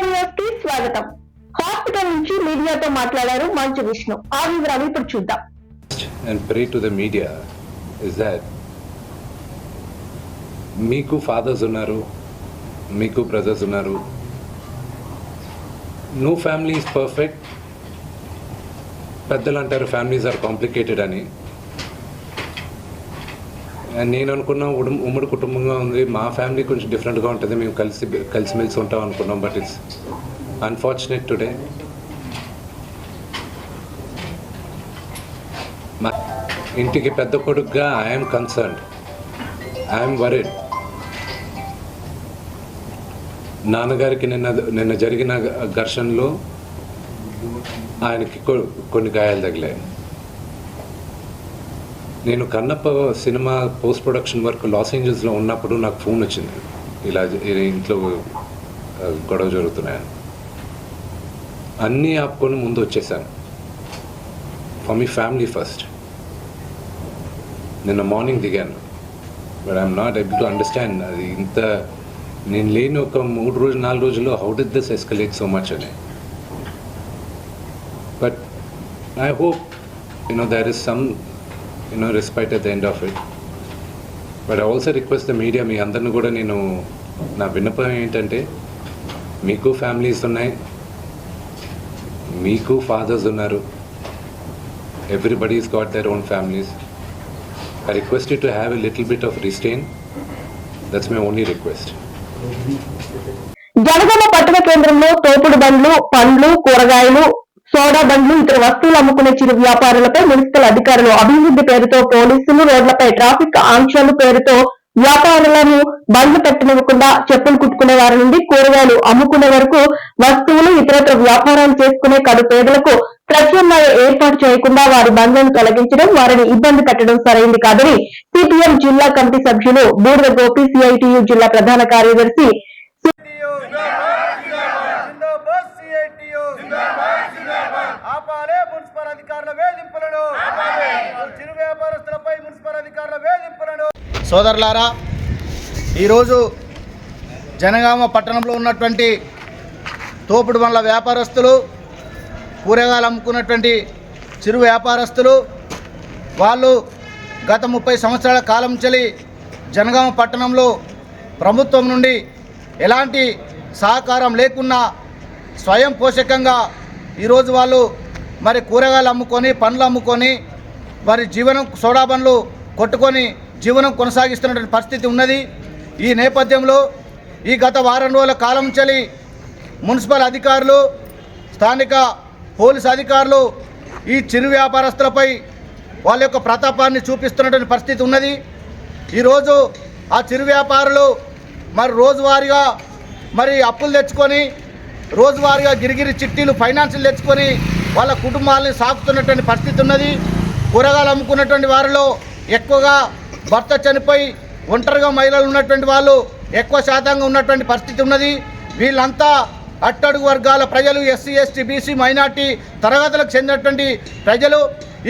స్వాగతం. హాస్పిటల్ నుంచి మీడియాతో మాట్లాడారు మంచు విష్ణు. ఆ వివరాలు ఇప్పుడు చూద్దాం. And pray to the media is that మీకు fathers ఉన్నారు, మీకు brothers ఉన్నారు. No family is perfect. పెద్దలు అంటారు families are complicated అని. నేను అనుకున్న ఉమ్మడి కుటుంబంగా ఉంది, మా ఫ్యామిలీ కొంచెం డిఫరెంట్గా ఉంటుంది, మేము కలిసిమెలిసి ఉంటాం అనుకున్నాం. But it's unfortunate today. మా ఇంటికి పెద్ద కొడుకుగా ఐఎమ్ కన్సర్న్డ్, ఐఎమ్ వరీడ్. నాన్నగారికి నిన్న జరిగిన ఘర్షణలో ఆయనకి కొన్ని గాయాలు తగిలాయి. నేను Kannappa cinema post production work Los ఏంజల్స్లో ఉన్నప్పుడు నాకు ఫోన్ వచ్చింది, ఇలా ఇంట్లో గొడవ జరుగుతున్నాయని. అన్నీ ఆపుకొని ముందు వచ్చేసాను. For me family first. నిన్న మార్నింగ్ దిగాను. But I'm not able to understand అది ఇంత నేను లేని ఒక 3-4 రోజుల్లో how did this escalate so much అని. But I hope there is some respite at the end of it. But I also request the media, మీ అందరిని కూడా నేను నా విన్నపం ఏంటంటే, మీకు ఫ్యామిలీస్ ఉన్నాయి, మీకు ఫాదర్స్ ఉన్నారు, everybody's got their own families. I request you to have a little bit of restraint. That's my only request. Janagama పట్టణ కేంద్రంలో తోపుడు బండ్లు, పండ్లు, కూరగాయలు, సోడా బండ్లు, ఇతర వస్తువులు అమ్ముకునే చిరు వ్యాపారులపై మున్సిపల్ అధికారులు అభివృద్ధి పేరుతో పోలీసులు, రోడ్లపై ట్రాఫిక్ ఆంక్షలు పేరుతో వ్యాపారులను బండ్లు పెట్టనివ్వకుండా చెప్పులు కుట్టుకునే వారి నుండి కూరగాయలు అమ్ముకునే వరకు వస్తువులు, ఇతరత్ర వ్యాపారాలు చేసుకునే కడు పేదలకు ప్రత్యామ్నాయ ఏర్పాటు చేయకుండా వారి బండ్లను తొలగించడం, వారిని ఇబ్బంది పెట్టడం సరైంది కాదని సిపిఎం జిల్లా కమిటీ సభ్యులు బూడిద గోపి, సిఐటియు జిల్లా ప్రధాన కార్యదర్శి సోదరులారా, ఈరోజు జనగామ పట్టణంలో ఉన్నటువంటి తోపుడు బండ్ల వ్యాపారస్తులు, కూరగాయలు అమ్ముకున్నటువంటి చిరు వ్యాపారస్తులు, వాళ్ళు గత 30 సంవత్సరాల కాలం నుంచి జనగామ పట్టణంలో ప్రభుత్వం నుండి ఎలాంటి సహకారం లేకున్నా స్వయం పోషకంగా ఈరోజు వాళ్ళు మరి కూరగాయలు అమ్ముకొని, పండ్లు అమ్ముకొని మరి జీవనం, సోడా బండ్లు కొట్టుకొని జీవనం కొనసాగిస్తున్నటువంటి పరిస్థితి ఉన్నది. ఈ నేపథ్యంలో ఈ గత వారం రోజుల కాలం నుంచి మున్సిపల్ అధికారులు, స్థానిక పోలీసు అధికారులు ఈ చిరు వ్యాపారస్తులపై వాళ్ళ యొక్క ప్రతాపాన్ని చూపిస్తున్నటువంటి పరిస్థితి ఉన్నది. ఈరోజు ఆ చిరు వ్యాపారులు మరి రోజువారీగా మరి అప్పులు తెచ్చుకొని, రోజువారీగా గిరిగిరి చిట్టీలు, ఫైనాన్షియల్ తెచ్చుకొని వాళ్ళ కుటుంబాలని సాగుతున్నటువంటి పరిస్థితి ఉన్నది. కూరగాయలు అమ్ముకున్నటువంటి వారిలో ఎక్కువగా భర్త చనిపోయి ఒంటరిగా మహిళలు ఉన్నటువంటి వాళ్ళు ఎక్కువ శాతంగా ఉన్నటువంటి పరిస్థితి ఉన్నది. వీళ్ళంతా అట్టడుగు వర్గాల ప్రజలు, ఎస్సీ, ఎస్టీ, బీసీ, మైనార్టీ తరగతులకు చెందినటువంటి ప్రజలు.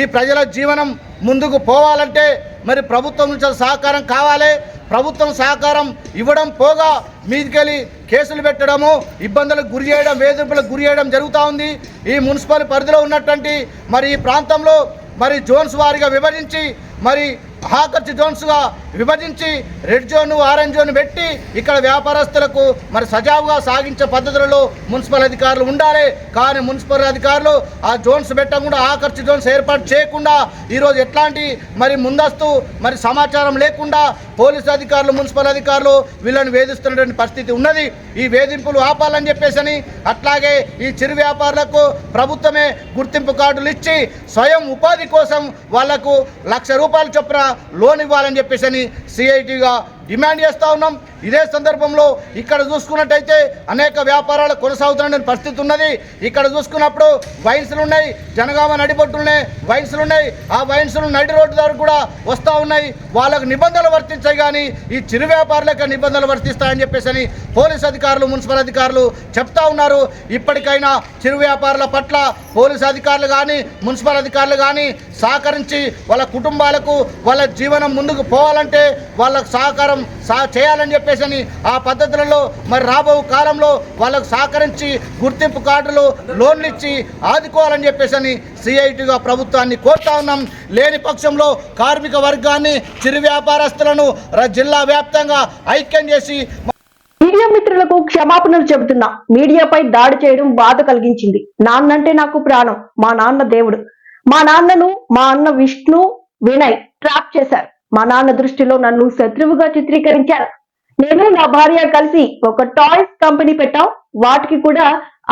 ఈ ప్రజల జీవనం ముందుకు పోవాలంటే మరి ప్రభుత్వం నుంచి సహకారం కావాలి. ప్రభుత్వం సహకారం ఇవ్వడం పోగా మీదికెళ్ళి కేసులు పెట్టడము, ఇబ్బందులకు గురి చేయడం, వేధింపులకు గురి చేయడం జరుగుతూ ఉంది. ఈ మున్సిపల్ పరిధిలో ఉన్నటువంటి మరి ఈ ప్రాంతంలో మరి జోన్స్ వారీగా విభజించి, మరి ఆకర్షి జోన్స్గా విభజించి రెడ్ జోన్, ఆరెంజ్ జోన్ పెట్టి ఇక్కడ వ్యాపారస్తులకు మరి సజావుగా సాగించే పద్ధతులలో మున్సిపల్ అధికారులు ఉండాలి. కానీ మున్సిపల్ అధికారులు ఆ జోన్స్ పెట్టకుండా, ఆకర్షి జోన్స్ ఏర్పాటు చేయకుండా ఈరోజు ఎట్లాంటి మరి ముందస్తు మరి సమాచారం లేకుండా పోలీసు అధికారులు, మున్సిపల్ అధికారులు వీళ్ళని వేధిస్తున్నటువంటి పరిస్థితి ఉన్నది. ఈ వేధింపులు ఆపాలని చెప్పేసి, అట్లాగే ఈ చిరు వ్యాపారులకు ప్రభుత్వమే గుర్తింపు కార్డులు ఇచ్చి స్వయం ఉపాధి కోసం వాళ్లకు ₹1,00,000 చొప్పున లోన్ ఇవ్వాలని చెప్పేసి సిఐటిగా డిమాండ్ చేస్తూ ఉన్నాం. ఇదే సందర్భంలో ఇక్కడ చూసుకున్నట్టయితే అనేక వ్యాపారాలు కొనసాగుతున్న పరిస్థితి ఉన్నది. ఇక్కడ చూసుకున్నప్పుడు వైన్స్లు ఉన్నాయి, జనగామ నడిబొట్టులున్నాయి, వైన్స్లు ఉన్నాయి. ఆ వైన్స్లు నడి రోడ్డు దగ్గర కూడా వస్తూ ఉన్నాయి. వాళ్ళకు నిబంధనలు వర్తించాయి, కానీ ఈ చిరు వ్యాపారులకు నిబంధనలు వర్తిస్తాయని చెప్పేసి పోలీసు అధికారులు, మున్సిపల్ అధికారులు చెప్తా ఉన్నారు. ఇప్పటికైనా చిరు వ్యాపారుల పట్ల పోలీసు అధికారులు కానీ, మున్సిపల్ అధికారులు కానీ సహకరించి వాళ్ళ కుటుంబాలకు వాళ్ళ జీవనం ముందుకు పోవాలంటే వాళ్ళకు సహకారం వ్యాపారం చేయాలని చెప్పేసి ఆ పద్ధతులలో మరి రాబో కాలంలో వాళ్ళకు సహకరించి గుర్తింపు కార్డులు లోన్లు ఇచ్చి ఆదుకోవాలని చెప్పేసి సిఐటిగా ప్రభుత్వాన్ని కోరుతా ఉన్నాం. లేని పక్షంలో కార్మిక వర్గాన్ని చిరు వ్యాపారస్తులను జిల్లా వ్యాప్తంగా ఐక్యం చేసి మీడియా మిత్రులకు క్షమాపణలు చెబుతున్నా. మీడియాపై దాడి చేయడం బాధ కలిగించింది. నాన్నంటే నాకు ప్రాణం. మా నాన్న దేవుడు. మా నాన్నను మా అన్న విష్ణు, వినయ్ ట్రాప్ చేశారు. మా నాన్న దృష్టిలో నన్ను శత్రువుగా చిత్రీకరించారు. నేను నా భార్య కలిసి ఒక టాయ్స్ కంపెనీ పెట్టాం. వాటికి కూడా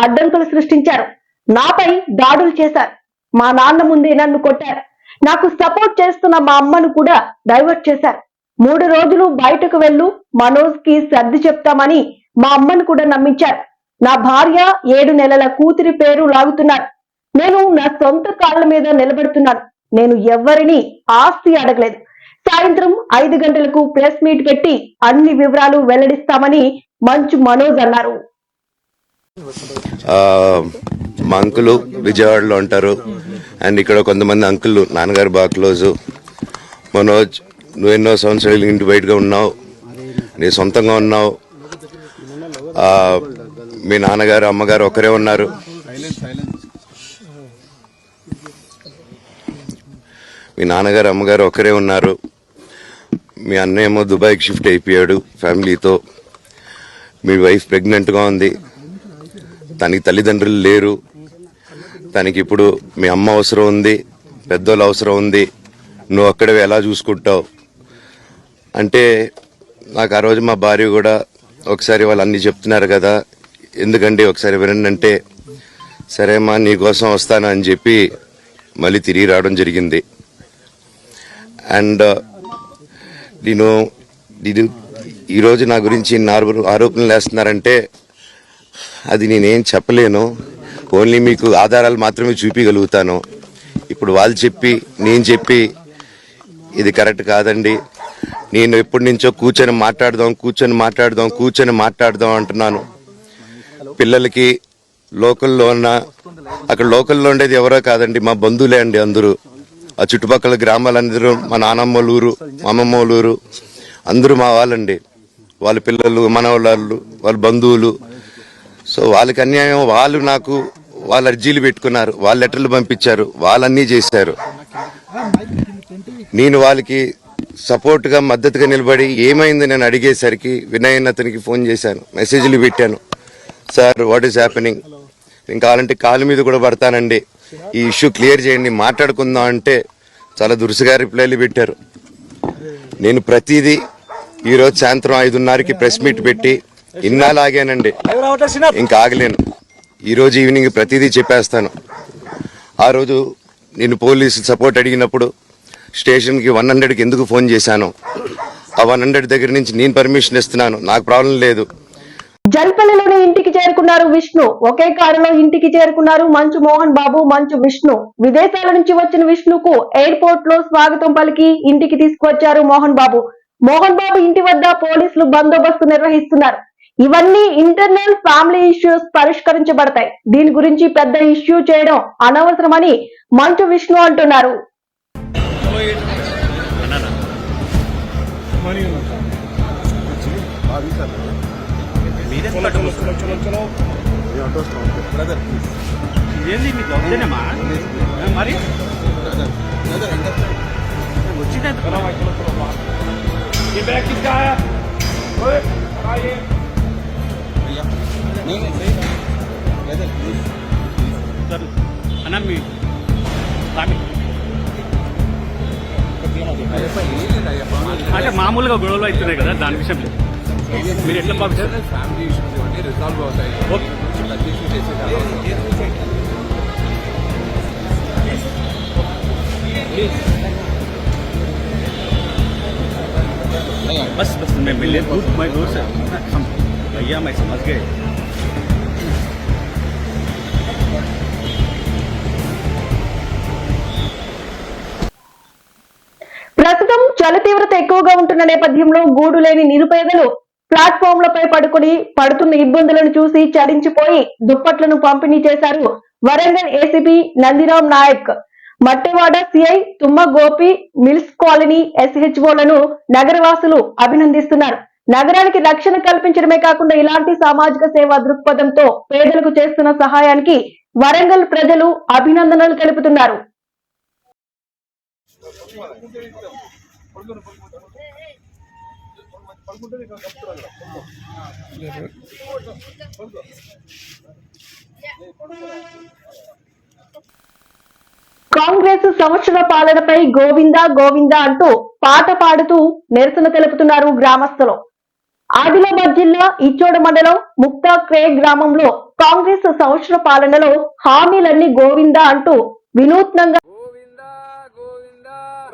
అడ్డంకులు సృష్టించారు. నాపై దాడులు చేశారు. మా నాన్న ముందే నన్ను కొట్టారు. నాకు సపోర్ట్ చేస్తున్న మా అమ్మను కూడా డైవర్ట్ చేశారు. 3 రోజులు బయటకు వెళ్ళు, మనోజ్ కి సర్ది చెప్తామని మా అమ్మను కూడా నమ్మించారు. నా భార్య 7 నెలల కూతురి పేరు లాగుతున్నారు. నేను నా సొంత కాళ్ళ మీద నిలబడుతున్నాను. నేను ఎవరిని ఆస్తి అడగలేదు. సాయంత్రం 5 గంటలకు ప్రెస్ మీట్ పెట్టి అన్ని వివరాలు వెల్లడిస్తామని మంచు మనోజ్ అన్నారు. మా అంకులు విజయవాడలో ఉంటారు. అండ్ ఇక్కడ కొంతమంది అంకుల్ నాన్నగారు బాగా క్లోజు. మనోజ్, నువ్వు ఎన్నో సంవత్సరాలు ఇంటి బయటగా ఉన్నావు, నీ సొంతంగా ఉన్నావు. మీ నాన్నగారు అమ్మగారు ఒకరే ఉన్నారు. మీ నాన్నగారు అమ్మగారు ఒకరే ఉన్నారు. మీ అన్నయ్య ఏమో దుబాయ్కి షిఫ్ట్ అయిపోయాడు ఫ్యామిలీతో. మీ వైఫ్ ప్రెగ్నెంట్గా ఉంది. తనకి తల్లిదండ్రులు లేరు. తనకి ఇప్పుడు మీ అమ్మ అవసరం ఉంది, పెద్దోళ్ళు అవసరం ఉంది. నువ్వు అక్కడే ఎలా చూసుకుంటావు అంటే, నాకు ఆ రోజు మా భార్య కూడా ఒకసారి వాళ్ళు అన్ని చెప్తున్నారు కదా, ఎందుకంటే ఒకసారి వినండి అంటే, సరే అమ్మా నీకోసం వస్తాను అని చెప్పి మళ్ళీ తిరిగి రావడం జరిగింది. అండ్ నేను ఈరోజు నా గురించి ఆరోపణలు వేస్తున్నారంటే అది నేనేం చెప్పలేను. ఓన్లీ మీకు ఆధారాలు మాత్రమే చూపించగలుగుతాను. ఇప్పుడు వాళ్ళు చెప్పి నేను చెప్పి ఇది కరెక్ట్ కాదండి, నేను ఎప్పటి నుంచో కూర్చొని మాట్లాడదాం అంటున్నాను. పిల్లలకి లోకల్లో అక్కడ లోకల్లో ఉండేది ఎవరో కాదండి, మా బంధువులే అండి అందరూ. ఆ చుట్టుపక్కల గ్రామాలందరూ మా నానమ్మ ఊరు, మా అమ్మమ్మ ఊరు అందరూ మా వాళ్ళండి. వాళ్ళ పిల్లలు, మనవాళ్ళు, వాళ్ళ బంధువులు. సో వాళ్ళకి అన్యాయం, వాళ్ళు నాకు వాళ్ళ అర్జీలు పెట్టుకున్నారు, వాళ్ళ లెటర్లు పంపించారు, వాళ్ళన్నీ చేశారు. నేను వాళ్ళకి సపోర్ట్గా మద్దతుగా నిలబడి ఏమైంది నేను అడిగేసరికి వినయ్ అతనికి ఫోన్ చేశాను, మెసేజ్లు పెట్టాను. సార్ వాట్ ఈస్ హ్యాపెనింగ్, నేను కావాలంటే కాలు మీద కూడా పడతానండి, ఈ ఇష్యూ క్లియర్ చేయండి, మాట్లాడుకుందాం అంటే చాలా దురుసుగా రిప్లైలు పెట్టారు. నేను ప్రతిదీ ఈరోజు సాయంత్రం 5:30కి ప్రెస్ మీట్ పెట్టి ఇన్నాళ్ళు ఆగానండి, ఇంకా ఆగలేను. ఈరోజు ఈవినింగ్ ప్రతిదీ చెప్పేస్తాను. ఆ రోజు నేను పోలీసు సపోర్ట్ అడిగినప్పుడు స్టేషన్కి 100కి ఎందుకు ఫోన్ చేశాను, ఆ 100 దగ్గర నుంచి నేను పర్మిషన్ ఇస్తున్నాను, నాకు ప్రాబ్లం లేదు. జల్పల్లిలోని ఇంటికి చేరుకున్నారు విష్ణు. ఒకే కారులో ఇంటికి చేరుకున్నారు మంచు మోహన్ బాబు, మంచు విష్ణు. విదేశాల నుంచి వచ్చిన విష్ణుకు ఎయిర్పోర్ట్ లో స్వాగతం పలికి ఇంటికి తీసుకువచ్చారు మోహన్ బాబు. మోహన్ బాబు ఇంటి వద్ద పోలీసులు బందోబస్తు నిర్వహిస్తున్నారు. ఇవన్నీ ఇంటర్నల్ ఫ్యామిలీ ఇష్యూస్ పరిష్కరించబడతాయి. దీని గురించి పెద్ద ఇష్యూ చేయడం అనవసరమని మంచు విష్ణు అంటున్నారు. అంటే మామూలుగా గొడవలు అవుతున్నాయి కదా, దాని విషయం లేదు. మీరు ఎట్లా పంపిస్తారు? ఫ్యామిలీ ఇష్యూస్ ఇవన్నీ రిజాల్వ్ అవుతాయి. ప్రతి ఇష్యూ చేసే बस मैं मिले मैं दूर से भैया मैं समझ गए. ప్రస్తుతం చలి తీవ్రత ఎక్కువగా ఉంటున్న నేపథ్యంలో గూడు లేని నిరుపేదలు ప్లాట్ఫామ్లపై పడుతున్న ఇబ్బందులను చూసి చలించిపోయి దుప్పట్లను పంపిణీ చేశారు వరంగల్ ఏసీపీ నందిరామ్ నాయక్. మట్టెవాడ సిఐ తుమ్మ గోపి మిల్స్ కాలనీ SHOలను నగరవాసులు అభినందిస్తున్నారు. నగరానికి రక్షణ కల్పించడమే కాకుండా ఇలాంటి సామాజిక సేవా దృక్పథంతో పేదలకు చేస్తున్న సహాయానికి వరంగల్ ప్రజలు అభినందనలు తెలుపుతున్నారు. కాంగ్రెస్ సంవత్సర పాలనపై గోవిందా గోవిందా అంటూ పాట పాడుతూ నిరసన తెలుపుతున్నారు గ్రామస్తులు. ఆదిలాబాద్ జిల్లా ఇచ్చోడ మండలం ముక్తాక్రే గ్రామంలో కాంగ్రెస్ సంవత్సర పాలనలో హామీలన్నీ గోవిందా అంటూ వినూత్నంగా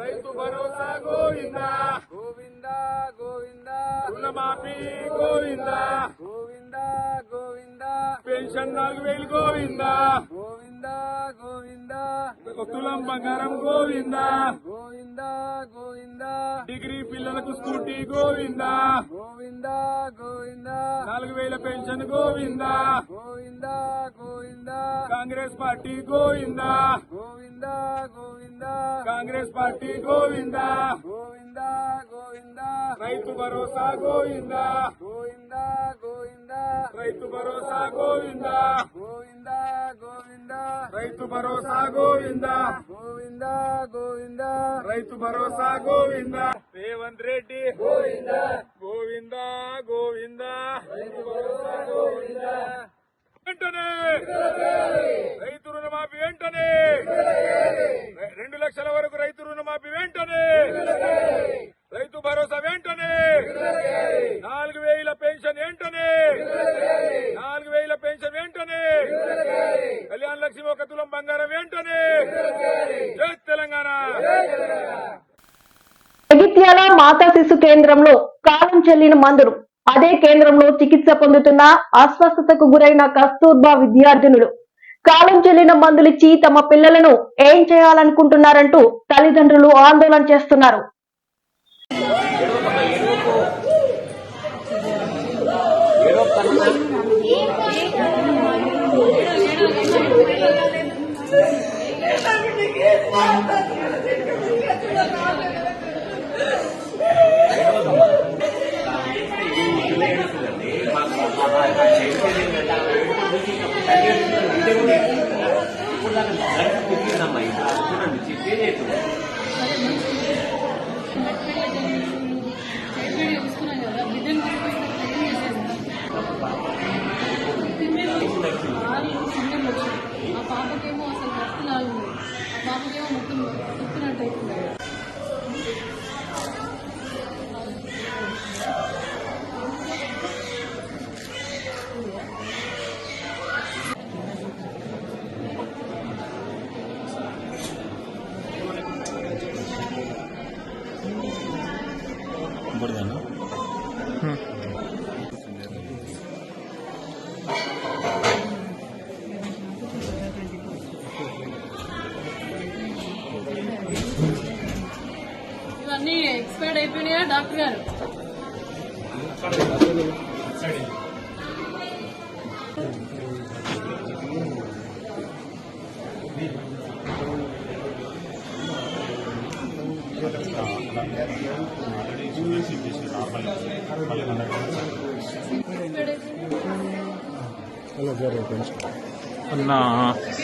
రైతు భరోసా గోవిందా గోవిందా గోవిందా రుణమాఫీ గోవిందా గోవిందా గోవిందా పెన్షన్ 4000 గోవిందా గోవిందా గోవిందా తులం బంగారం గోవిందా గోవిందా గోవిందా డిగ్రీ పిల్లలకు scooty Govinda Govinda Govinda 4000 pension Govinda Govinda Govinda Congress party Govinda Govinda Govinda Congress party Govinda Govinda Govinda Rythu Bharosa Govinda Govinda Govinda Rythu Bharosa Govinda Govinda Govinda Rythu Bharosa Govinda Govinda Govinda Rythu Bharosa Govinda Revanth Reddy Govinda Govinda Govinda Rythu Bharosa Govinda వెంటనే రైతు రుణమాఫీ వెంటనే 2 లక్షల వరకు రైతు రుణమాఫీ వెంటనే రైతు భరోసా వెంటనే 4000 పెన్షన్ వెంటనే 4000 పెన్షన్ వెంటనే కళ్యాణ లక్ష్మి 1 తులం బంగారం వెంటనే జై తెలంగాణ. జగిత్యాల మాతా శిశు కేంద్రంలో కాలం చెల్లిన మందులు, అదే కేంద్రంలో చికిత్స పొందుతున్న అస్వస్థతకు గురైన కస్తూర్బా విద్యార్థినులు కాలం చెల్లిన మందులిచ్చి తమ పిల్లలను ఏం చేయాలనుకుంటున్నారంటూ తల్లిదండ్రులు ఆందోళన చేస్తున్నారు. పాపకేమో అసలు రక్త లాగు, ఆ పాపకేమో మొత్తం చెప్తున్నట్టు అవుతుంది. ఇవన్నీ ఎక్స్పైర్డ్ అయిపోయినాయా డాక్టర్ గారు?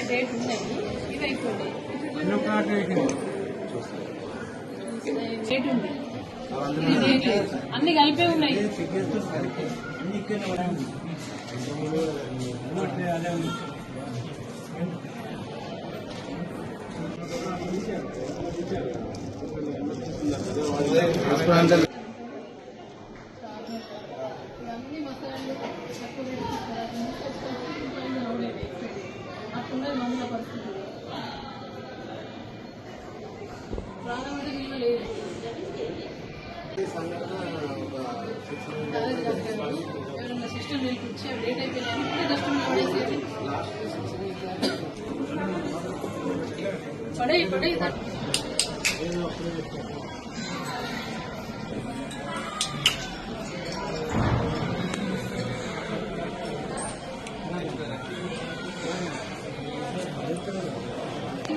డేట్ ఉన్నాయి, ఇవి అయిపోయింది. డేట్ ఉంది, ఇది డేట్ లేదు, అన్ని కలిపే ఉన్నాయి. అన్ని మసాలాలు తక్కువ అట్లున్నది మందుల పరిస్థితి. ప్రాణానికి విలువ లేదు. ఎవరైనా సిస్టమ్ నిలిపించి డేట్ అయిపోయినాయి ఇప్పుడే డస్ట్బిన్ పడేసేది. పడే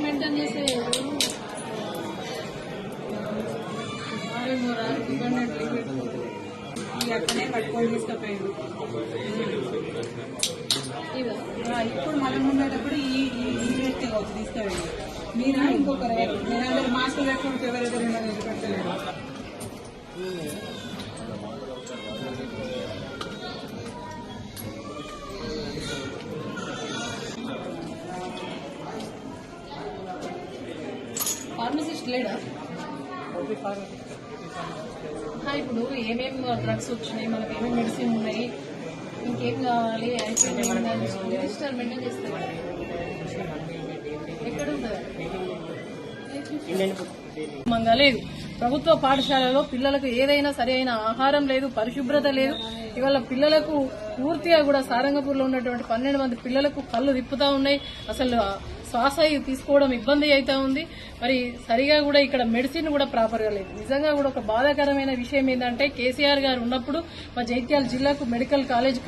మెయింటైన్ చేసే ఇప్పుడు మనం ఉండేటప్పుడు ఈ యూనివర్సిటీ వచ్చి తీసుకెళ్ళండి. మీరా ఇంకొకరు నేనందరూ మాస్కులు పెట్టుకుంటే ఎవరెవరు ఉన్నారు పెట్టలేదు. ఫార్మసిస్ట్ లేడా? ఇప్పుడు ఏమేమి డ్రగ్స్ వచ్చినాయి, మనకి ఏమేమి మెడిసిన్ ఉన్నాయి, ఇంకేం కావాలి, రిజిస్టర్ మెయింటైన్ చేస్తారు. ఎక్కడ ఉంటుంది లేదు. ప్రభుత్వ పాఠశాలలో పిల్లలకు ఏదైనా సరైన ఆహారం లేదు, పరిశుభ్రత లేదు. ఇవాళ పిల్లలకు పూర్తిగా కూడా సారంగపూర్లో ఉన్నటువంటి 12 మంది పిల్లలకు కళ్ళు తిప్పుతా ఉన్నాయి. అసలు శ్వాస తీసుకోవడం ఇబ్బంది అవుతా ఉంది. మరి సరిగా కూడా ఇక్కడ మెడిసిన్ కూడా ప్రాపర్గా లేదు. నిజంగా కూడా ఒక బాధాకరమైన విషయం ఏంటంటే కేసీఆర్ గారు ఉన్నప్పుడు మా జైత్యాల జిల్లాకు మెడికల్ కాలేజ్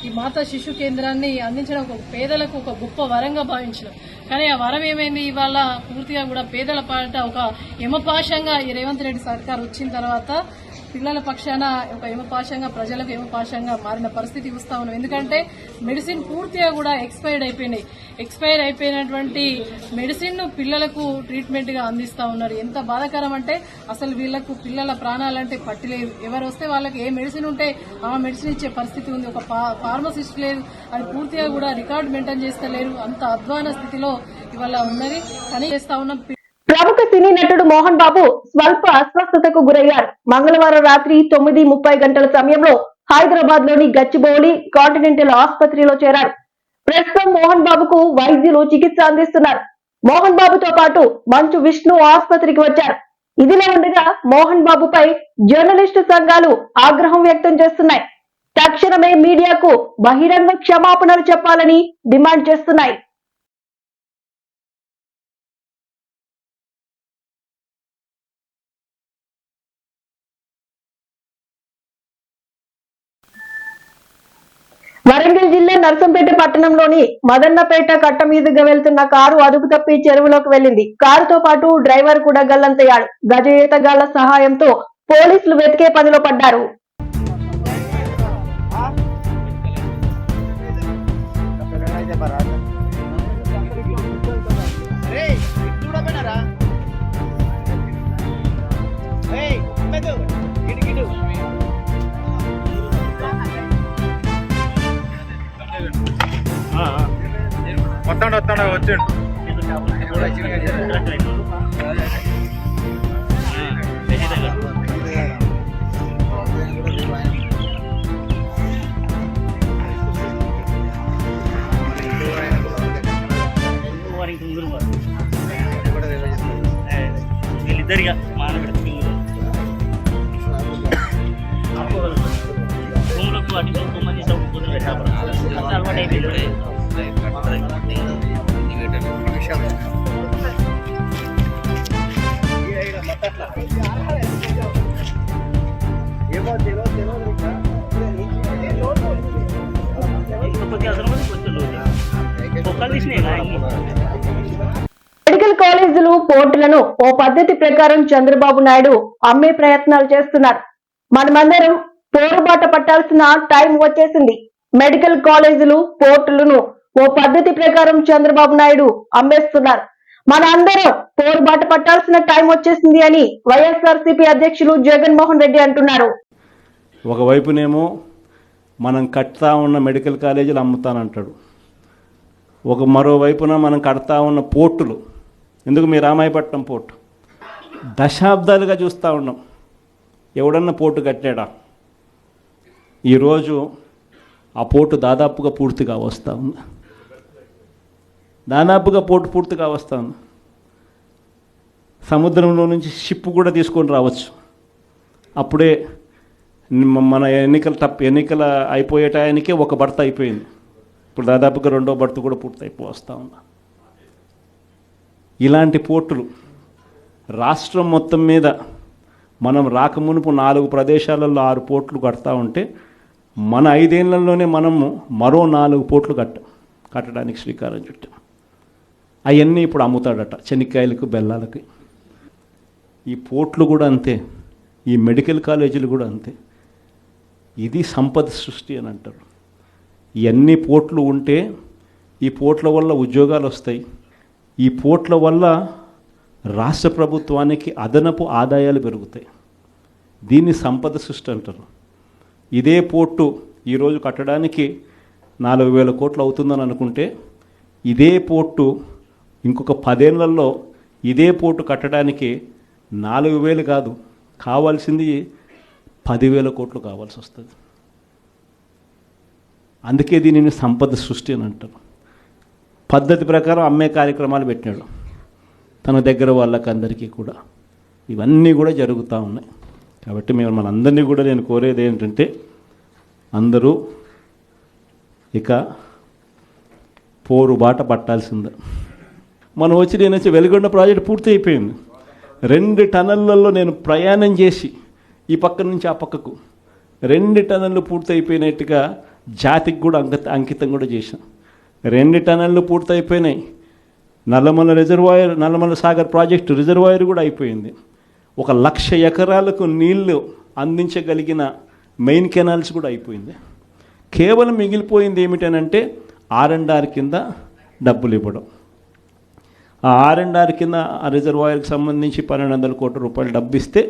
ఈ మాతా శిశు కేంద్రాన్ని అందించడం ఒక పేదలకు ఒక గొప్ప వరంగా భావించడం. కానీ ఆ వరం ఏమైంది? ఇవాళ పూర్తిగా కూడా పేదల పాట ఒక యమపాశంగా ఈ రేవంత్ రెడ్డి సర్కార్ వచ్చిన తర్వాత పిల్లల పక్షాన ఒక యమపాశంగా, ప్రజలకు యమపాశంగా మారిన పరిస్థితి చూస్తా ఉన్నాం. ఎందుకంటే మెడిసిన్ పూర్తిగా కూడా ఎక్స్పైర్డ్ అయిపోయినాయి. ఎక్స్పైర్ అయిపోయినటువంటి మెడిసిన్ ను పిల్లలకు ట్రీట్మెంట్ గా అందిస్తా ఉన్నారు. ఎంత బాధాకరం అంటే అసలు వీళ్లకు పిల్లల ప్రాణాలంటే పట్టిలేదు. ఎవరు వస్తే వాళ్ళకి ఏ మెడిసిన్ ఉంటే ఆ మెడిసిన్ ఇచ్చే పరిస్థితి ఉంది. ఒక ఫార్మసిస్ట్ లేదు, అది పూర్తిగా కూడా రికార్డు మెయింటైన్ చేస్తలేరు. అంత అధ్వాన స్థితిలో ఇవాళ ఉన్నది. కానీ చేస్తా ఉన్నాం. ప్రముఖ సినీ నటుడు మోహన్ బాబు స్వల్ప అస్వస్థతకు గురయ్యారు. మంగళవారం రాత్రి 9:30 గంటల సమయంలో హైదరాబాద్ లోని గచ్చిబౌలి కాంటినెంటల్ ఆసుపత్రిలో చేరారు. ప్రస్తుతం మోహన్ బాబుకు వైద్యులు చికిత్స అందిస్తున్నారు. మోహన్ బాబుతో పాటు మంచు విష్ణు ఆసుపత్రికి వచ్చారు. ఇదిలా ఉండగా మోహన్ బాబుపై జర్నలిస్టు సంఘాలు ఆగ్రహం వ్యక్తం చేస్తున్నాయి. తక్షణమే మీడియాకు బహిరంగ క్షమాపణలు చెప్పాలని డిమాండ్ చేస్తున్నాయి. వరంగల్ జిల్లా నర్సంపేట పట్టణంలోని మదన్నపేట కట్ట మీదుగా వెళ్తున్న కారు అదుపు తప్పి చెరువులోకి వెళ్లింది. కారుతో పాటు డ్రైవర్ కూడా గల్లంతయ్యాడు. గజ ఈతగాళ్ల సహాయంతో పోలీసులు వెతికే పనిలో పడ్డారు. వస్తాడు వచ్చాడు. వీళ్ళిద్దరిగా రూమ్లకు అటు మంది పొద్దున పెట్టాలి అలవాటు అయిపోయింది. మెడికల్ కాలేజీలు, పోర్టులను ఓ పద్ధతి ప్రకారం చంద్రబాబు నాయుడు అమ్మే ప్రయత్నాలు చేస్తున్నారు. మనమందరం పోరుబాట పట్టాల్సిన టైం వచ్చేసింది. మెడికల్ కాలేజీలు, పోర్టులను ఓ పద్ధతి ప్రకారం చంద్రబాబు నాయుడు అమ్మేస్తున్నారు. మన అందరం పోరుబాట పట్టాల్సిన టైం వచ్చేసింది అని వైఎస్ఆర్సీపీ అధ్యక్షులు జగన్మోహన్ రెడ్డి అంటున్నారు. ఒకవైపునేమో మనం కడతా ఉన్న మెడికల్ కాలేజీలు అమ్ముతానంటాడు. మరోవైపున మనం కడతా ఉన్న పోర్టులు, ఎందుకు మీ రామాయపట్నం పోర్టు దశాబ్దాలుగా చూస్తూ ఉన్నాం. ఎవడన్నా పోర్టు కట్టాడా? ఈరోజు ఆ పోర్టు దాదాపుగా పూర్తిగా వస్తూ ఉంది. పోర్టు పూర్తిగా వస్తూ ఉంది. సముద్రంలో నుంచి షిప్ కూడా తీసుకొని రావచ్చు. అప్పుడే మన ఎన్నికల అయిపోయే టయానికే ఒక బర్త అయిపోయింది. ఇప్పుడు దాదాపుగా 2వ బర్త కూడా పూర్తయిపోస్తూ ఉంది. ఇలాంటి పోర్టులు రాష్ట్రం మొత్తం మీద మనం రాకమునుపు 4 ప్రదేశాలలో 6 పోర్టులు కడతా ఉంటే మన 5 ఏళ్లలోనే మనము మరో 4 పోర్టులు కట్టడానికి శ్రీకారం చుట్టాం. అవన్నీ ఇప్పుడు అమ్ముతాడట చెనిక్కాయలకు, బెల్లాలకి. ఈ పోర్టులు కూడా అంతే, ఈ మెడికల్ కాలేజీలు కూడా అంతే. ఇది సంపద సృష్టి అని అంటారు. ఇవన్నీ పోర్టులు ఉంటే ఈ పోర్ట్ల వల్ల ఉద్యోగాలు వస్తాయి, ఈ పోర్ట్ల వల్ల రాష్ట్ర ప్రభుత్వానికి అదనపు ఆదాయాలు పెరుగుతాయి. దీన్ని సంపద సృష్టి అంటారు. ఇదే పోర్టు ఈరోజు కట్టడానికి 4,000 కోట్లు అవుతుందని అనుకుంటే, ఇదే పోర్టు ఇంకొక 10 ఏళ్లలో ఇదే పోర్టు కట్టడానికి 4,000 కాదు, కావాల్సింది 10,000 కోట్లు కావాల్సి వస్తుంది. అందుకే దీనిని సంపద సృష్టి అని అంటారు. పద్ధతి ప్రకారం అమ్మే కార్యక్రమాలు పెట్టినాడు తన దగ్గర వాళ్ళకి అందరికీ కూడా. ఇవన్నీ కూడా జరుగుతూ ఉన్నాయి. కాబట్టి మనందరినీ కూడా నేను కోరేది ఏంటంటే, అందరూ ఇక పోరు బాట పట్టాల్సిందే. నేను వచ్చి వెలుగొండ ప్రాజెక్ట్ పూర్తి అయిపోయింది. 2 టన్నెళ్లలో నేను ప్రయాణం చేసి ఈ పక్క నుంచి ఆ పక్కకు 2 టన్నెళ్ళు పూర్తి అయిపోయినట్టుగా జాతికి కూడా అంకితం కూడా చేశాను. 2 టన్నెళ్ళు పూర్తి అయిపోయినాయి. నల్లమల సాగర్ ప్రాజెక్టు రిజర్వాయర్ కూడా అయిపోయింది. 1,00,000 ఎకరాలకు నీళ్లు అందించగలిగిన మెయిన్ కెనాల్స్ కూడా అయిపోయింది. కేవలం మిగిలిపోయింది ఏమిటనంటే R&R కింద డబ్బులు ఇవ్వడం. ఆ R&R కింద ఆ రిజర్వాయర్కి సంబంధించి 1,200 కోట్ల రూపాయలు డబ్బు ఇస్తే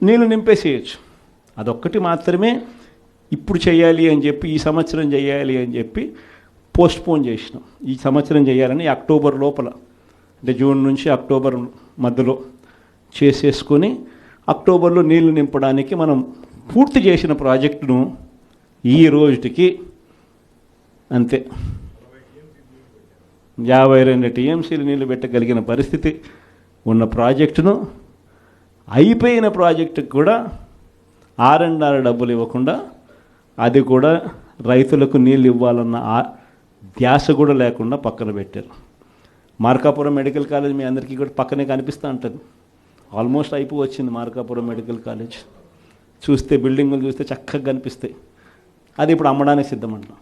నీళ్ళు నింపేసేయచ్చు. అదొక్కటి మాత్రమే ఇప్పుడు చేయాలి అని చెప్పి, ఈ సంవత్సరం చేయాలి అని చెప్పి పోస్ట్పోన్ చేసినాం. ఈ సంవత్సరం చేయాలని అక్టోబర్ లోపల, అంటే జూన్ నుంచి అక్టోబర్ మధ్యలో చేసేసుకొని అక్టోబర్లో నీళ్లు నింపడానికి మనం పూర్తి చేసిన ప్రాజెక్టును ఈ రోజుకి అంతే 52 టీఎంసీలు నీళ్లు పెట్టగలిగిన పరిస్థితి ఉన్న ప్రాజెక్టును, అయిపోయిన ప్రాజెక్టుకు కూడా R&R డబ్బులు ఇవ్వకుండా, అది కూడా రైతులకు నీళ్ళు ఇవ్వాలన్న ధ్యాస కూడా లేకుండా పక్కన పెట్టారు. మార్కాపురం మెడికల్ కాలేజ్ మీ అందరికీ కూడా పక్కనే కనిపిస్తూ ఉంటుంది. ఆల్మోస్ట్ వచ్చింది మార్కాపురం మెడికల్ కాలేజ్. చూస్తే బిల్డింగులు చూస్తే చక్కగా కనిపిస్తాయి. అది ఇప్పుడు అమ్మడానికి సిద్ధమంటాం.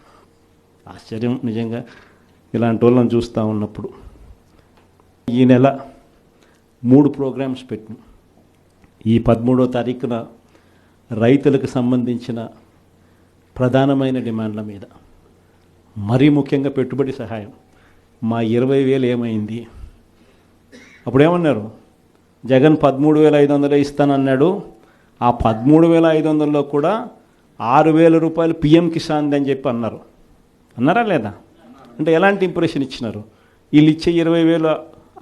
ఆశ్చర్యం నిజంగా ఇలాంటి వాళ్ళని చూస్తూ ఉన్నప్పుడు. ఈ నెల 3 ప్రోగ్రామ్స్ పెట్టినాం. ఈ 13వ తారీఖున రైతులకు సంబంధించిన ప్రధానమైన డిమాండ్ల మీద, మరీ ముఖ్యంగా పెట్టుబడి సహాయం. మా 20,000 ఏమైంది? అప్పుడేమన్నారు, జగన్ 13,500 ఇస్తానన్నాడు. ఆ 13,500లో కూడా 6,000 రూపాయలు PM కిసాన్ అని చెప్పి అన్నారా లేదా? అంటే ఎలాంటి ఇంప్రెషన్ ఇచ్చినారు? వీళ్ళు ఇచ్చే 20,000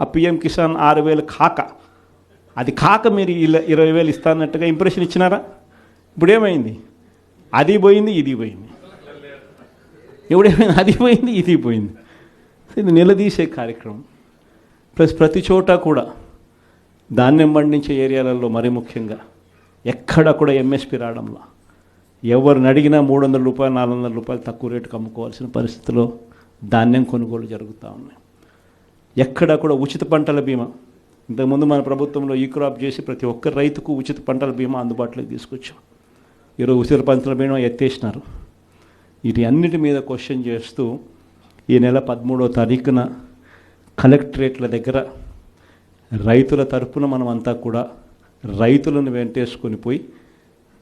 ఆ PM కిసాన్ 6,000 కాక, అది కాక మీరు 20,000 ఇస్తానట్టుగా ఇంప్రెషన్ ఇచ్చినారా? ఇప్పుడు ఏమైంది? అది పోయింది, ఇది పోయింది. ఇప్పుడేమైంది? అది పోయింది, ఇది పోయింది. ఇది నిలదీసే కార్యక్రమం. ప్లస్ ప్రతి చోట కూడా ధాన్యం పండించే ఏరియాలలో మరీ ముఖ్యంగా ఎక్కడ కూడా MSP రావడంలో, ఎవరిని అడిగినా 300 రూపాయలు 400 రూపాయలు తక్కువ రేటుకు అమ్ముకోవాల్సిన పరిస్థితిలో ధాన్యం కొనుగోలు జరుగుతూ ఉన్నాయి. ఎక్కడ కూడా ఉచిత పంటల బీమా, ఇంతకుముందు మన ప్రభుత్వంలో ఈ క్రాప్ చేసి ప్రతి ఒక్క రైతుకు ఉచిత పంటల బీమా అందుబాటులోకి తీసుకొచ్చాం. ఈరోజు ఉచిత పంటల బీమా ఎత్తేసినారు. వీటి అన్నిటి మీద క్వశ్చన్ చేస్తూ ఈ నెల 13వ తారీఖున కలెక్టరేట్ల దగ్గర రైతుల తరపున మనమంతా కూడా రైతులను వెంటేసుకొని పోయి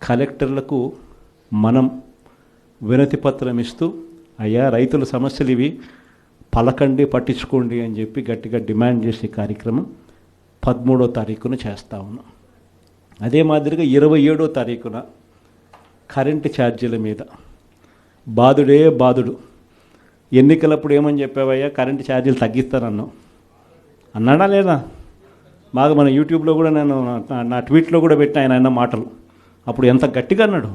కలెక్టర్లకు మనం వినతి పత్రం ఇస్తూ, అయ్యా రైతుల సమస్యలు ఇవి, పలకండి, పట్టించుకోండి అని చెప్పి గట్టిగా డిమాండ్ చేసే కార్యక్రమం 13వ తారీఖున చేస్తూ ఉన్నాం. అదే మాదిరిగా 27వ తారీఖున కరెంటు ఛార్జీల మీద బాధుడే బాధుడు. ఎన్నికలప్పుడు ఏమని చెప్పావయ్యా, కరెంటు ఛార్జీలు తగ్గిస్తానన్నావు, అన్నాడా లేదా? బాగా మన యూట్యూబ్లో కూడా నేను నా ట్వీట్లో కూడా పెట్టిన ఆయన అన్న మాటలు. అప్పుడు ఎంత గట్టిగా అన్నాడు,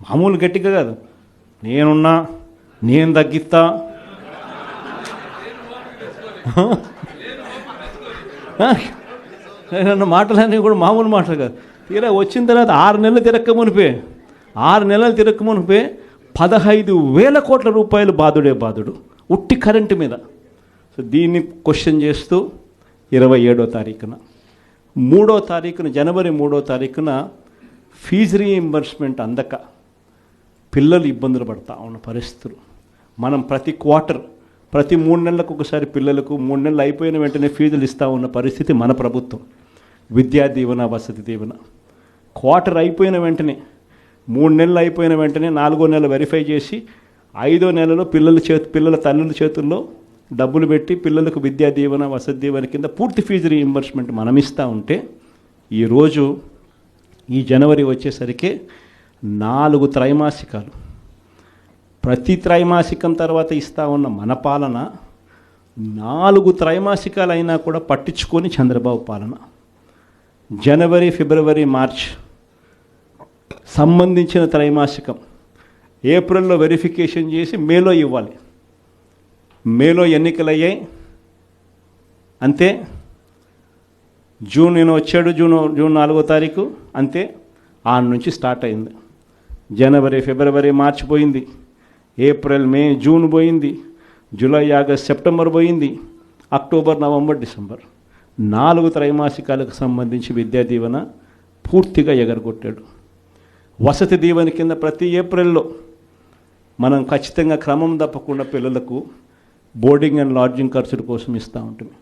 మామూలు గట్టిగా కాదు. నేను తగ్గిస్తా, అన్న మాటలన్నీ కూడా మామూలు మాటలు కాదు. తీరా వచ్చిన తర్వాత 6 నెలలు తిరక్క మునిపే 15,000 కోట్ల రూపాయలు బాధుడే బాధుడు ఉట్టి కరెంటు మీద. సో దీన్ని క్వశ్చన్ చేస్తూ 27వ తారీఖున, 3వ తారీఖున, జనవరి 3వ తారీఖున ఫీజు రీయింబర్స్మెంట్ అందక పిల్లలు ఇబ్బందులు పడతా ఉన్న పరిస్థితులు. మనం ప్రతి క్వార్టర్, ప్రతి 3 నెలలకు ఒకసారి పిల్లలకు 3 నెలలు అయిపోయిన వెంటనే ఫీజులు ఇస్తూ ఉన్న పరిస్థితి మన ప్రభుత్వం. విద్యా దీవెన, వసతి దీవెన క్వార్టర్ అయిపోయిన వెంటనే, 3 నెలలు అయిపోయిన వెంటనే 4వ నెల వెరిఫై చేసి 5వ నెలలో పిల్లల తల్లుల చేతుల్లో డబ్బులు పెట్టి పిల్లలకు విద్యా దీవెన వసతి దీవెన కింద పూర్తి ఫీజు రీయింబర్స్మెంట్ మనం ఇస్తూ ఉంటే ఈరోజు ఈ జనవరి వచ్చేసరికి 4 త్రైమాసికాలు, ప్రతి త్రైమాసికం తర్వాత ఇస్తూ ఉన్న మన పాలన 4 త్రైమాసికాలు అయినా కూడా పట్టించుకొని చంద్రబాబు పాలన. జనవరి, ఫిబ్రవరి, మార్చ్ సంబంధించిన త్రైమాసికం ఏప్రిల్లో వెరిఫికేషన్ చేసి మేలో ఇవ్వాలి. మేలో ఎన్నికలు అయ్యాయి అంతే. జూన్ నేను వచ్చాడు, జూన్ 4వ తారీఖు అంతే. ఆడ నుంచి స్టార్ట్ అయింది. జనవరి, ఫిబ్రవరి, మార్చ్ పోయింది, ఏప్రిల్, మే, జూన్ పోయింది, జూలై, ఆగస్ట్, సెప్టెంబర్ పోయింది, అక్టోబర్, నవంబర్, డిసెంబర్ 4 త్రైమాసికాలకు సంబంధించి విద్యా దీవెన పూర్తిగా ఎగరగొట్టాడు. వసతి దీవెన కింద ప్రతి ఏప్రిల్లో మనం ఖచ్చితంగా క్రమం తప్పకుండా పిల్లలకు బోర్డింగ్ అండ్ లాడ్జింగ్ ఖర్చుల కోసం ఇస్తూ ఉంటుంది.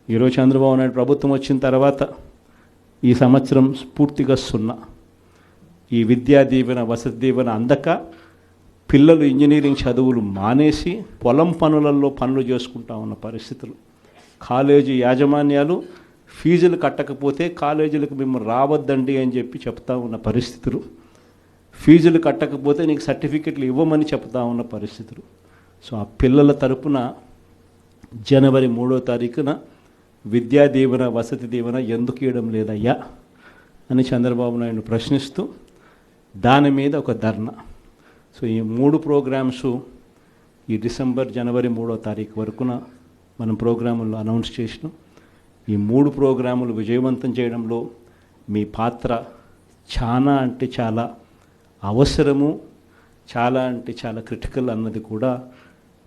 ఈరోజు చంద్రబాబు నాయుడు ప్రభుత్వం వచ్చిన తర్వాత ఈ సంవత్సరం పూర్తిగా 0. ఈ విద్యా దీవెన వసతి దీవెన అందక పిల్లలు ఇంజనీరింగ్ చదువులు మానేసి పొలం పనులలో పనులు చేసుకుంటా ఉన్న పరిస్థితులు. కాలేజీ యాజమాన్యాలు ఫీజులు కట్టకపోతే కాలేజీలకు మేము రావద్దండి అని చెప్పి చెప్తా ఉన్న పరిస్థితులు. ఫీజులు కట్టకపోతే నీకు సర్టిఫికెట్లు ఇవ్వమని చెప్తా ఉన్న పరిస్థితులు. సో ఆ పిల్లల తరపున జనవరి 3వ తారీఖున విద్యా దీవెన వసతి దీవెన ఎందుకు ఇవ్వడం లేదయ్యా అని చంద్రబాబు నాయుడు ప్రశ్నిస్తూ దాని మీద ఒక ధర్నా. సో ఈ 3 ప్రోగ్రామ్స్ ఈ డిసెంబర్, జనవరి 3వ తారీఖు వరకున మనం ప్రోగ్రాముల్లో అనౌన్స్ చేసినాం. ఈ 3 ప్రోగ్రాములు విజయవంతం చేయడంలో మీ పాత్ర చాలా అంటే చాలా అవసరము, చాలా అంటే చాలా క్రిటికల్ అన్నది కూడా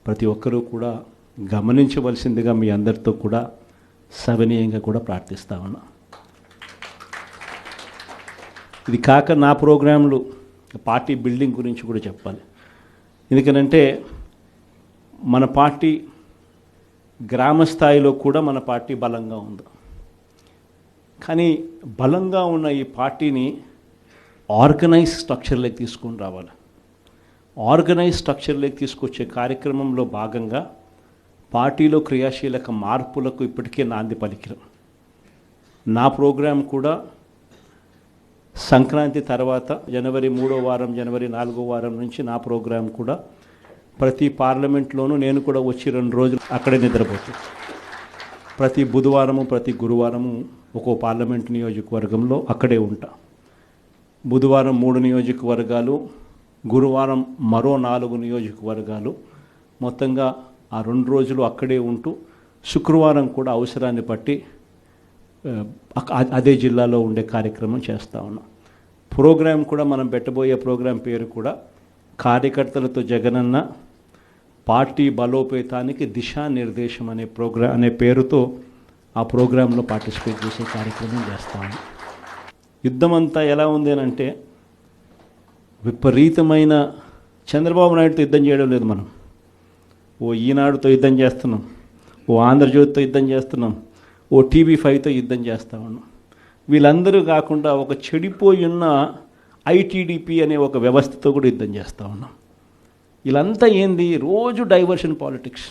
ప్రతి ఒక్కరూ కూడా గమనించవలసిందిగా మీ అందరితో కూడా సవినీయంగా కూడా ప్రార్థిస్తా ఉన్నా. ఇది కాక నా ప్రోగ్రాంలు పార్టీ బిల్డింగ్ గురించి కూడా చెప్పాలి. ఎందుకనంటే మన పార్టీ గ్రామ స్థాయిలో కూడా మన పార్టీ బలంగా ఉంది. కానీ బలంగా ఉన్న ఈ పార్టీని ఆర్గనైజ్ స్ట్రక్చర్లోకి తీసుకొని రావాలి. ఆర్గనైజ్ స్ట్రక్చర్లోకి తీసుకొచ్చే కార్యక్రమంలో భాగంగా పార్టీలో క్రియాశీలక మార్పులకు ఇప్పటికే నాంది పలికినాం. నా ప్రోగ్రాం కూడా సంక్రాంతి తర్వాత జనవరి 3వ వారం, జనవరి 4వ వారం నుంచి నా ప్రోగ్రాం కూడా ప్రతి పార్లమెంట్లోనూ నేను కూడా వచ్చి 2 రోజులు అక్కడే నిద్రపోతాను. ప్రతి బుధవారము, ప్రతి గురువారము ఒక్కో పార్లమెంట్ నియోజకవర్గంలో అక్కడే ఉంటా. బుధవారం 3 నియోజకవర్గాలు, గురువారం మరో 4 నియోజకవర్గాలు, మొత్తంగా ఆ 2 రోజులు అక్కడే ఉంటూ శుక్రవారం కూడా అవసరాన్ని బట్టి అదే జిల్లాలో ఉండే కార్యక్రమం చేస్తూ ఉన్నాం. ప్రోగ్రాం కూడా మనం పెట్టబోయే ప్రోగ్రాం పేరు కూడా కార్యకర్తలతో జగనన్న పార్టీ బలోపేతానికి దిశానిర్దేశం అనే పేరుతో ఆ ప్రోగ్రాంలో పార్టిసిపేట్ చేసే కార్యక్రమం చేస్తాము. యుద్ధం అంతా ఎలా ఉంది అని అంటే విపరీతమైన చంద్రబాబు నాయుడుతో యుద్ధం చేయడం లేదు. మనం ఓ ఈనాడుతో యుద్ధం చేస్తున్నాం, ఓ ఆంధ్రజ్యోతితో యుద్ధం చేస్తున్నాం, ఓ TV5తో యుద్ధం చేస్తూ ఉన్నాం. వీళ్ళందరూ కాకుండా ఒక చెడిపోయి ఉన్న ITDP అనే ఒక వ్యవస్థతో కూడా యుద్ధం చేస్తూ ఉన్నాం. వీళ్ళంతా ఏంది, రోజు డైవర్షన్ పాలిటిక్స్,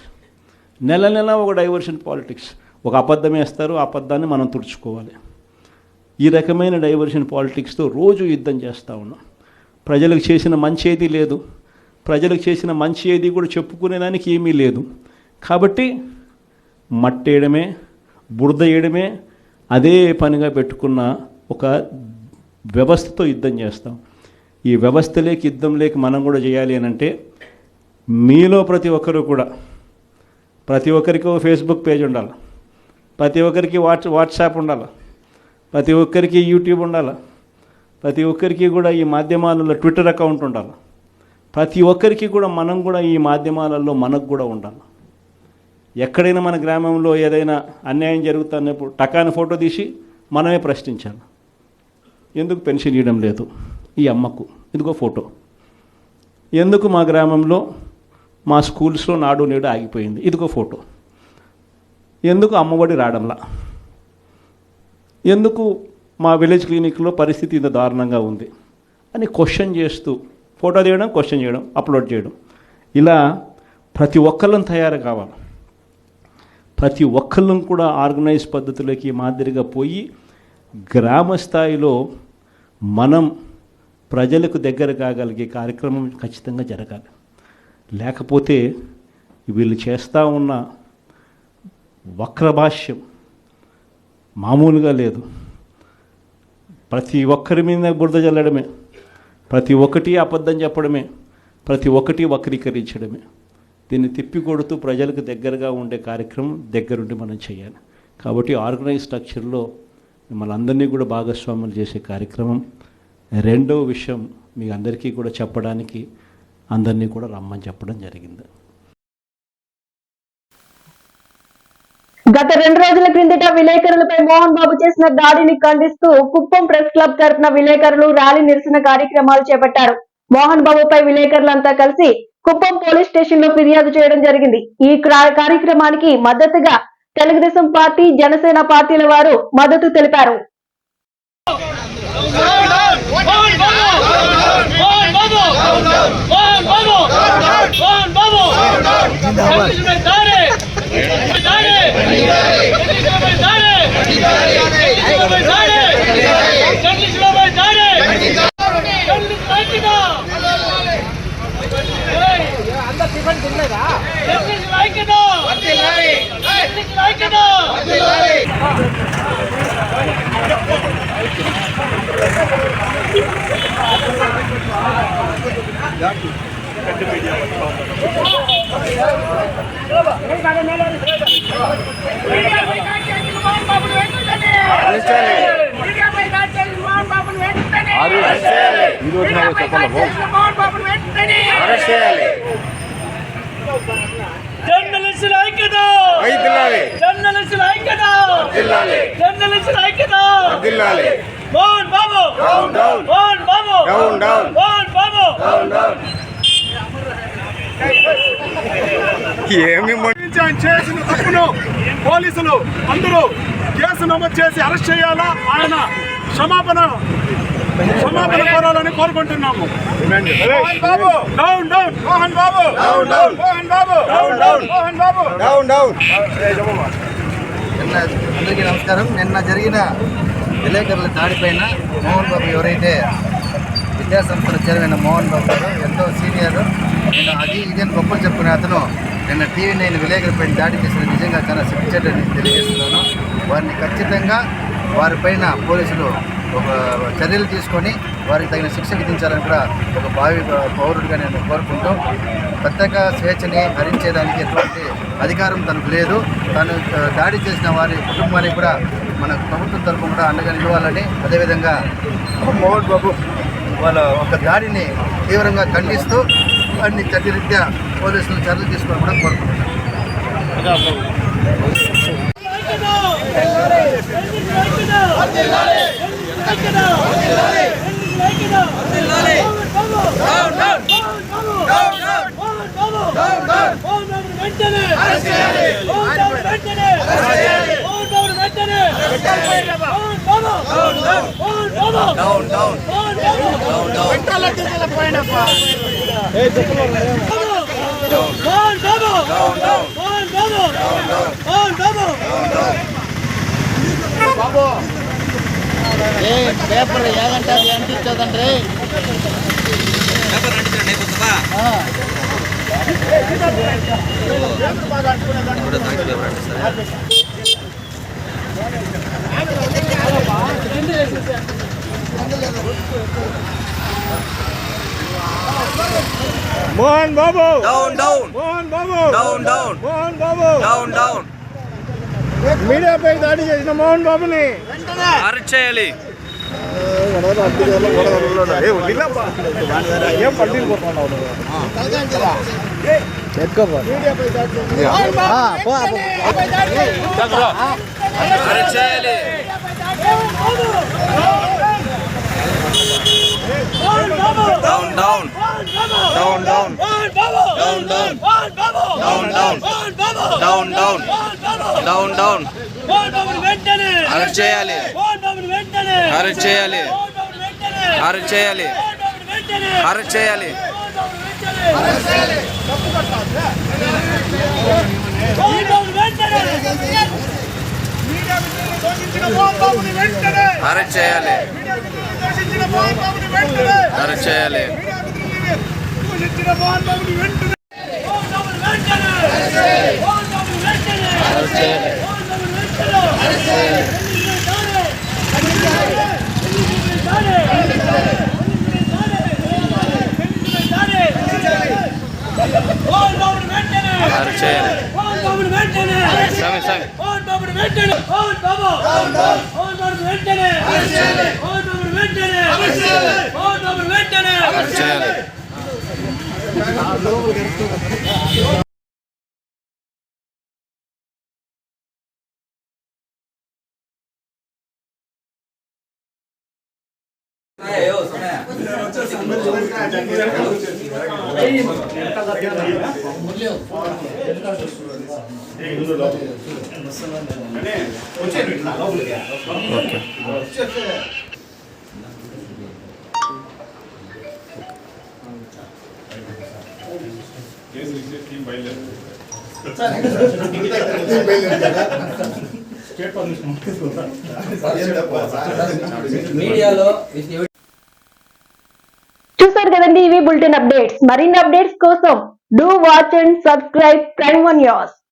నెల నెల ఒక డైవర్షన్ పాలిటిక్స్. ఒక అబద్ధం వేస్తారు, ఆ అబద్ధాన్ని మనం తుడుచుకోవాలి. ఈ రకమైన డైవర్షన్ పాలిటిక్స్తో రోజు యుద్ధం చేస్తూ ఉన్నాం. ప్రజలకు చేసిన మంచి ఏది లేదు, ప్రజలకు చేసిన మంచి ఏది కూడా చెప్పుకునేదానికి ఏమీ లేదు. కాబట్టి మట్టేయడమే, బురద వేయడమే అదే పనిగా పెట్టుకున్న ఒక వ్యవస్థతో యుద్ధం చేస్తాం. ఈ వ్యవస్థలోకి యుద్ధం లేక మనం కూడా చేయాలి అని అంటే మీలో ప్రతి ఒక్కరూ కూడా, ప్రతి ఒక్కరికి ఒక ఫేస్బుక్ పేజ్ ఉండాలి, ప్రతి ఒక్కరికి వాట్సాప్ ఉండాలి, ప్రతి ఒక్కరికి యూట్యూబ్ ఉండాలి, ప్రతి ఒక్కరికి కూడా ఈ మాధ్యమాలలో ట్విట్టర్ అకౌంట్ ఉండాలి. ప్రతి ఒక్కరికి కూడా మనం కూడా ఈ మాధ్యమాలలో మనకు కూడా ఉండాలి. ఎక్కడైనా మన గ్రామంలో ఏదైనా అన్యాయం జరుగుతున్నప్పుడు టకాని ఫోటో తీసి మనమే ప్రశ్నించాలి. ఎందుకు పెన్షన్ ఇవ్వడం లేదు ఈ అమ్మకు, ఇదిగో ఫోటో. ఎందుకు మా గ్రామంలో మా స్కూల్స్లో నాడు నేడు ఆగిపోయింది, ఇదిగో ఫోటో. ఎందుకు అమ్మఒడి రావడంలా, ఎందుకు మా విలేజ్ క్లినిక్లో పరిస్థితి ఇంత దారుణంగా ఉంది అని క్వశ్చన్ చేస్తూ ఫోటో తీయడం, క్వశ్చన్ చేయడం, అప్లోడ్ చేయడం. ఇలా ప్రతి ఒక్కళ్ళం తయారు కావాలి. ప్రతి ఒక్కళ్ళం కూడా ఆర్గనైజ్ పద్ధతిలోకి మాదిరిగా పోయి గ్రామ స్థాయిలో మనం ప్రజలకు దగ్గర కాగలిగే కార్యక్రమం ఖచ్చితంగా జరగాలి. లేకపోతే వీళ్ళు చేస్తూ ఉన్న వక్రభాష్యం మామూలుగా లేదు. ప్రతి ఒక్కరి మీద బురద జల్లడమే, ప్రతి ఒక్కటి అబద్ధం చెప్పడమే, ప్రతి ఒక్కటి వక్రీకరించడమే. దీన్ని తిప్పికొడుతూ ప్రజలకు దగ్గరగా ఉండే కార్యక్రమం దగ్గరుండి మనం చేయాలి. కాబట్టి ఆర్గనైజ్ స్ట్రక్చర్లో మిమ్మల్ని అందరినీ కూడా భాగస్వాములు చేసే కార్యక్రమం. రెండవ విషయం మీ అందరికీ కూడా చెప్పడానికి అందరినీ కూడా రమ్మని చెప్పడం జరిగింది. గత 2 రోజుల క్రిందట విలేకరులపై మోహన్ బాబు చేసిన దాడిని ఖండిస్తూ కుప్పం ప్రెస్ క్లబ్ తరఫున విలేకరులు ర్యాలీ నిరసన కార్యక్రమాలు చేపట్టారు. మోహన్ బాబుపై విలేకరులంతా కలిసి కుప్పం పోలీస్ స్టేషన్ లో ఫిర్యాదు చేయడం జరిగింది. ఈ కార్యక్రమానికి మద్దతుగా తెలుగుదేశం పార్టీ, జనసేన పార్టీల వారు మద్దతు తెలిపారు. జర్నలిస్టుల ఐక్యత, జర్నలిస్టుల ఐక్యత, జర్నలిస్టుల ఐక్యత. మోహన్ బాబు, మోహన్ బాబు, మోహన్ బాబు. ఏమి చేసిన తప్పును పోలీసులు అందరూ కేసు నమోదు చేసి అరెస్ట్ చేయాలా, ఆయన క్షమాపణ కోరాలని కోరుకుంటున్నాము. Mohan Babu down down, Mohan Babu down down, Mohan Babu down down, Mohan Babu down down. అందరికీ నమస్కారం. నిన్న జరిగిన విలేకరుల దాడిపైన మోహన్ బాబు ఎవరైతే విద్యాసంస్థల చైర్మన్ మోహన్ బాబు గారు ఎంతో సీనియర్, నేను అది ఇదేని గొప్పలు చెప్పుకునే అతను నిన్న TV9 విలేకరులపైన దాడి చేసిన నిజంగా చాలా సిగ్గుచేటని తెలియజేస్తున్నాను. వారిని ఖచ్చితంగా వారిపైన పోలీసులు ఒక చర్యలు తీసుకొని వారికి తగిన శిక్ష విధించాలని కూడా ఒక భావి పౌరుడిగా నేను కోరుకుంటూ, పత్రిక స్వేచ్ఛని హరించేదానికి ఎటువంటి అధికారం తనకు లేదు. తను దాడి చేసిన వారి కుటుంబానికి కూడా మన ప్రభుత్వం తరఫున కూడా అండగా నిలవాలని, అదేవిధంగా మోహన్ బాబు వాళ్ళ ఒక దాడిని తీవ్రంగా ఖండిస్తూ అన్ని చట్టరీత్యా పోలీసులు చర్యలు తీసుకోవడం కూడా కోరుకుంటున్నాను. బాబు పేపర్ ఏదంటే అది అంటించదండి. Mohan Babu down down, Mohan Babu down down, Mohan Babu down down. మీడియాపై దాడి చేసిన మోహన్ బాబుని అరెస్ట్ చేయాలి. ఏం పట్టిపోతున్నావు? అరెస్ట్ చేయాలి. Down down, down down, down down, down down, down down, down down. Arrest చేయాలి, అరెస్ట్ చేయాలి, అరెస్ట్ చేయాలి, అరెస్ట్ చేయాలి. డబ్బు కట్టాలి. మీడియా మిత్రులను దోషించిన మోహన్ బాబుని వెంటనే అరెస్ట్ చేయాలి. మీడియా మిత్రులను దోషించిన మోహన్ బాబుని వెంటనే అరెస్ట్ చేయాలి. మీడియా మిత్రులను దోషించిన మోహన్ బాబుని వెంటనే అరెస్ట్ చేయాలి. అరెస్ట్ చేయాలి. స్వామి స్వామి అరెస్ట్ చేయాలి. చూసారు కదండి, ఇవి బులెటిన్ అప్డేట్స్. మరిన్ని అప్డేట్స్ కోసం do watch and subscribe prime one news.